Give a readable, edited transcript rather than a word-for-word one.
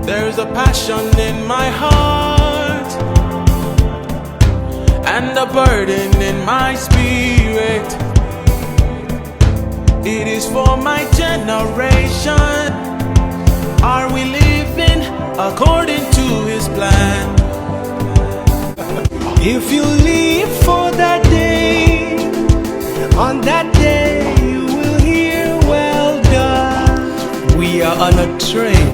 There's a passion in my heart and a burden in my spirit. It is for my generation. Are we living according to His plan? If you live for that day, on that day you will hear, well done. We are on a train